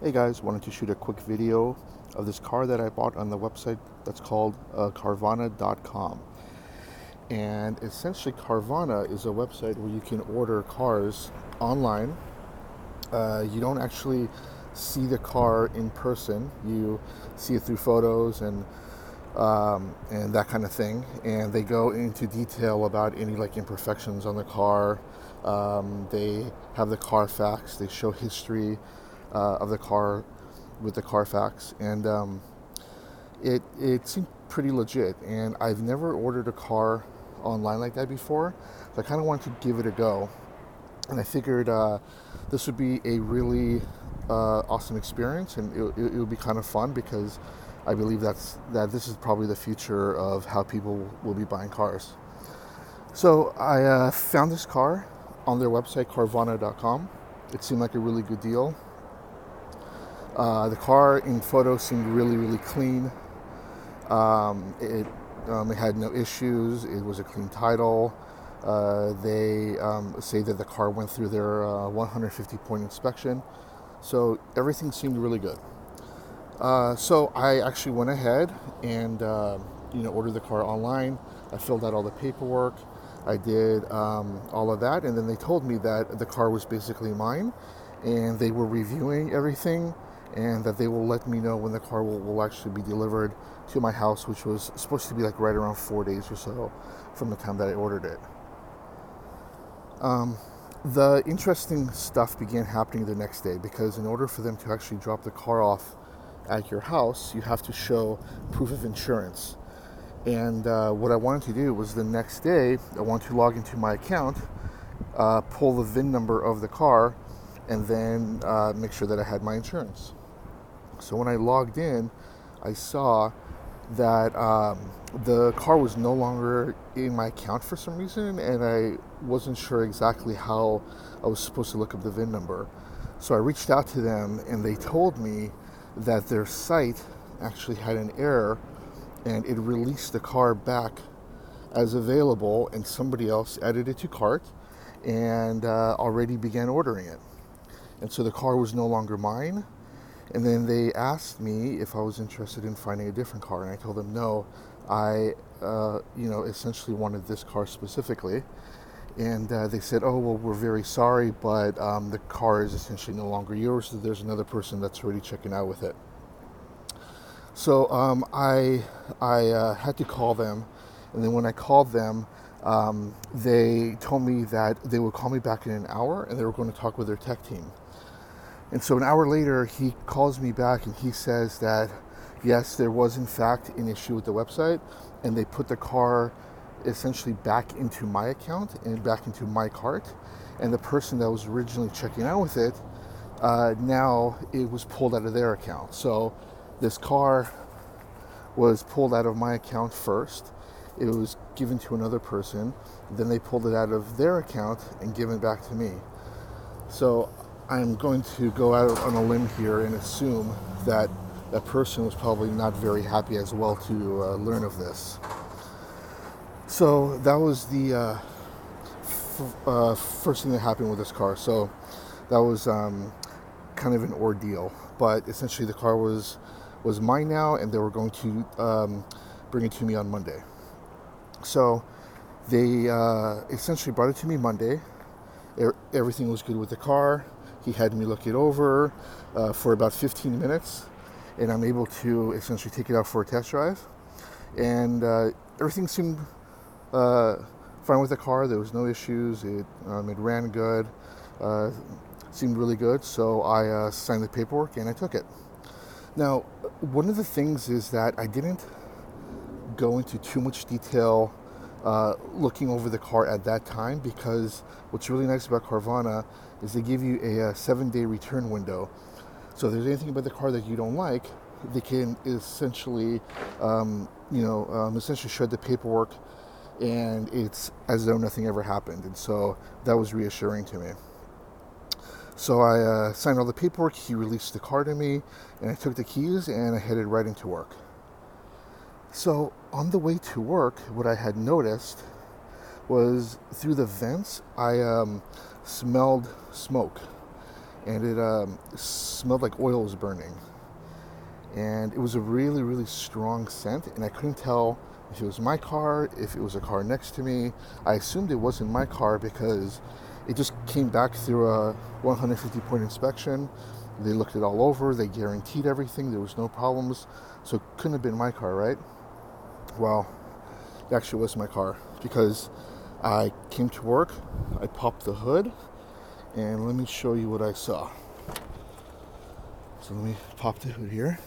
Hey guys, wanted to shoot a quick video of this car that I bought on the website that's called Carvana.com. And essentially, Carvana is a website where you can order cars online. You don't actually see the car in person, you see it through photos and that kind of thing. And they go into detail about any like imperfections on the car. They have the Carfax, they show history of the car with the Carfax, and it seemed pretty legit. And I've never ordered a car online like that before, so I kind of wanted to give it a go. And I figured this would be a really awesome experience, and it would be kind of fun because I believe that this is probably the future of how people will be buying cars. So I found this car on their website, Carvana.com. It seemed like a really good deal. The car in photos seemed really, really clean. It had no issues. It was a clean title. They say that the car went through their 150-point inspection. So everything seemed really good. So I actually went ahead and ordered the car online. I filled out all the paperwork. I did all of that, and then they told me that the car was basically mine, and they were reviewing everything, and that they will let me know when the car will actually be delivered to my house, which was supposed to be like right around 4 days or so from the time that I ordered it. The interesting stuff began happening the next day, because in order for them to actually drop the car off at your house, you have to show proof of insurance. And what I wanted to do was the next day, I wanted to log into my account, pull the VIN number of the car, and then make sure that I had my insurance. So when I logged in, I saw that the car was no longer in my account for some reason, and I wasn't sure exactly how I was supposed to look up the VIN number. So I reached out to them, and they told me that their site actually had an error, and it released the car back as available, and somebody else added it to cart and already began ordering it. And so the car was no longer mine. And then they asked me if I was interested in finding a different car, and I told them no. I, essentially wanted this car specifically. And they said, "Oh, well, we're very sorry, but the car is essentially no longer yours. So there's another person that's already checking out with it." So I had to call them, and then when I called them, they told me that they would call me back in an hour, and they were going to talk with their tech team. And so an hour later, he calls me back, and he says that yes, there was in fact an issue with the website, and they put the car essentially back into my account and back into my cart, and the person that was originally checking out with it, now it was pulled out of their account. So this car was pulled out of my account first. It was given to another person. Then they pulled it out of their account and given it back to me. So I'm going to go out on a limb here and assume that that person was probably not very happy as well to learn of this. So that was the first thing that happened with this car. So that was kind of an ordeal. But essentially the car was mine now, and they were going to bring it to me on Monday. So they essentially brought it to me Monday. Everything was good with the car. He had me look it over for about 15 minutes, and I'm able to essentially take it out for a test drive. And everything seemed fine with the car. There was no issues. It ran good, seemed really good. So I signed the paperwork and I took it. Now, one of the things is that I didn't go into too much detail looking over the car at that time, because what's really nice about Carvana is they give you a 7-day return window. So if there's anything about the car that you don't like, they can essentially, essentially shred the paperwork, and it's as though nothing ever happened. And so that was reassuring to me. So I signed all the paperwork. He released the car to me, and I took the keys and I headed right into work. So on the way to work, what I had noticed was through the vents, I smelled smoke. and it smelled like oil was burning. And it was a really, really strong scent, and I couldn't tell if it was my car, if it was a car next to me. I assumed it wasn't my car because it just came back through a 150-point inspection. They looked it all over, they guaranteed everything, there was no problems, so it couldn't have been my car, right? Well, it actually was my car because I came to work, I popped the hood, and let me show you what I saw. So let me pop the hood here.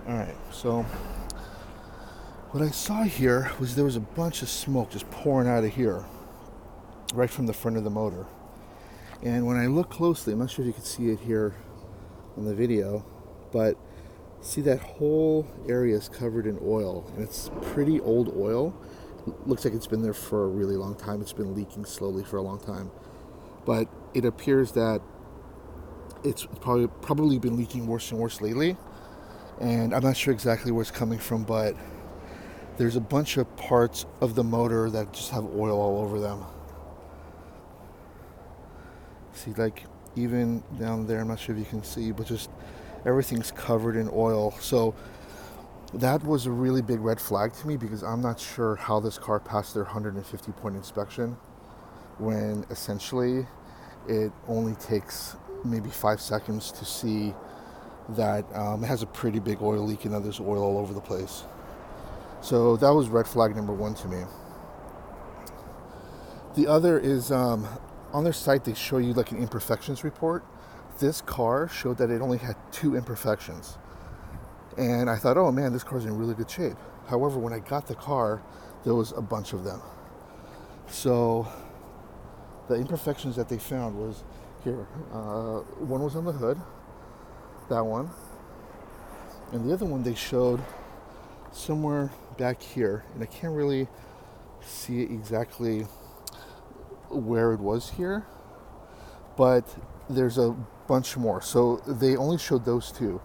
Alright, so what I saw here was there was a bunch of smoke just pouring out of here, right from the front of the motor. And when I look closely, I'm not sure if you can see it here on the video, but see that whole area is covered in oil, and it's pretty old oil. Looks like it's been there for a really long time. It's been leaking slowly for a long time. But it appears that it's probably been leaking worse and worse lately. And I'm not sure exactly where it's coming from, but there's a bunch of parts of the motor that just have oil all over them. See, like even down there, I'm not sure if you can see, but just everything's covered in oil. So that was a really big red flag to me because I'm not sure how this car passed their 150-point inspection when essentially it only takes maybe 5 seconds to see that it has a pretty big oil leak and that there's oil all over the place. So that was red flag number one to me. The other is on their site they show you like an imperfections report. This car showed that it only had 2 imperfections. And I thought, oh man, this car's in really good shape. However, when I got the car, there was a bunch of them. So the imperfections that they found was here. One was on the hood, that one. And the other one they showed somewhere back here. And I can't really see exactly where it was here. But there's a bunch more. So they only showed those 2.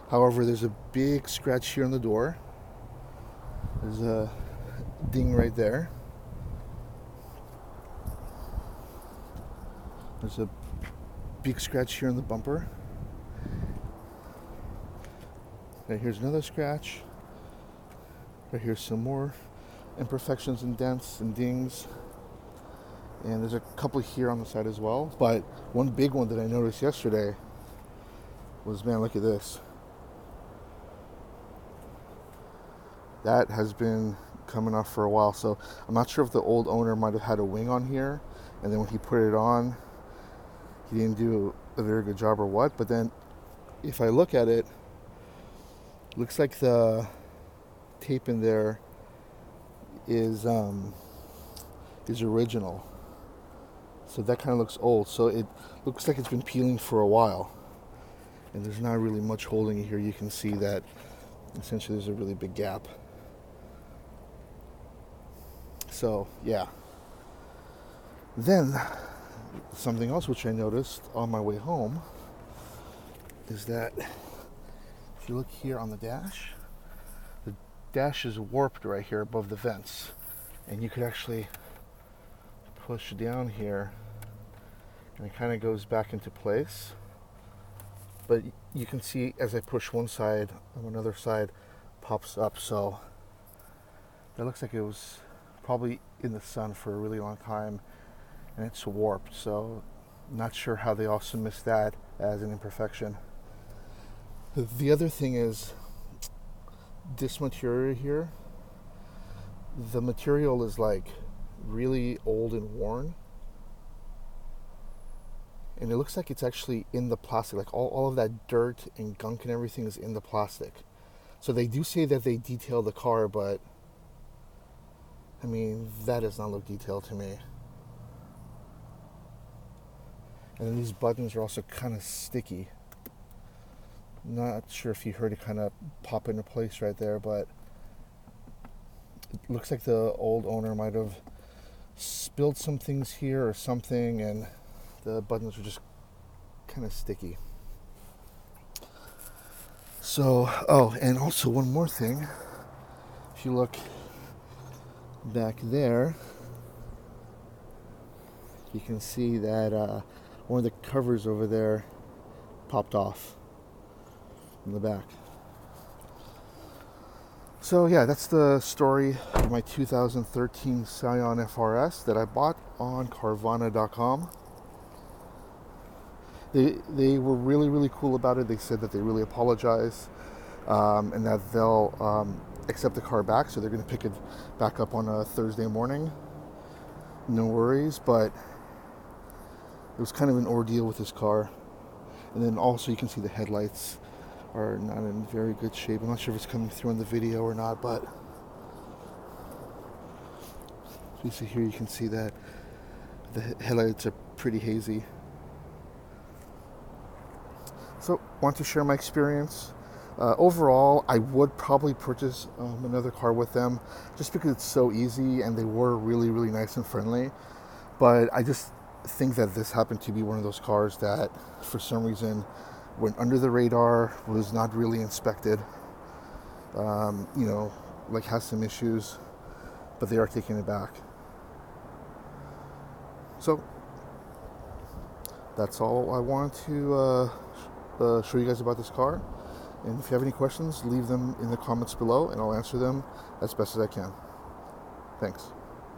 However, there's a big scratch here on the door. There's a ding right there. There's a big scratch here on the bumper. Right here's another scratch. Right here's some more imperfections and dents and dings. And there's a couple here on the side as well. But one big one that I noticed yesterday was, man, look at this. That has been coming off for a while, so I'm not sure if the old owner might have had a wing on here, and then when he put it on, he didn't do a very good job or what. But then, if I look at it, looks like the tape in there is original. So that kind of looks old. So it looks like it's been peeling for a while, and there's not really much holding it here. You can see that essentially there's a really big gap. So, yeah. Then, something else which I noticed on my way home is that if you look here on the dash is warped right here above the vents. And you could actually push down here and it kind of goes back into place. But you can see as I push one side, another side pops up. So that looks like it was probably in the sun for a really long time and it's warped. So not sure how they also missed that as an imperfection. The other thing is this material here. The material is like really old and worn. And it looks like it's actually in the plastic. Like all of that dirt and gunk and everything is in the plastic. So they do say that they detail the car, but I mean, that does not look detailed to me. And then these buttons are also kind of sticky. Not sure if you heard it kind of pop into place right there, but it looks like the old owner might have spilled some things here or something, and the buttons are just kind of sticky. So, oh, and also one more thing. If you look back there, you can see that one of the covers over there popped off in the back. So yeah, that's the story of my 2013 Scion FR-S that I bought on Carvana.com. They were really cool about it. They said that they really apologize and that they'll accept the car back. So they're going to pick it back up on a Thursday morning. No worries, but it was kind of an ordeal with this car. And then also you can see the headlights are not in very good shape. I'm not sure if it's coming through in the video or not, but you see here, you can see that the headlights are pretty hazy. So, want to share my experience. Overall, I would probably purchase another car with them just because it's so easy and they were really nice and friendly. But I just think that this happened to be one of those cars that for some reason went under the radar, was not really inspected, like has some issues, but they are taking it back. So that's all I want to show you guys about this car. And if you have any questions, leave them in the comments below and I'll answer them as best as I can. Thanks.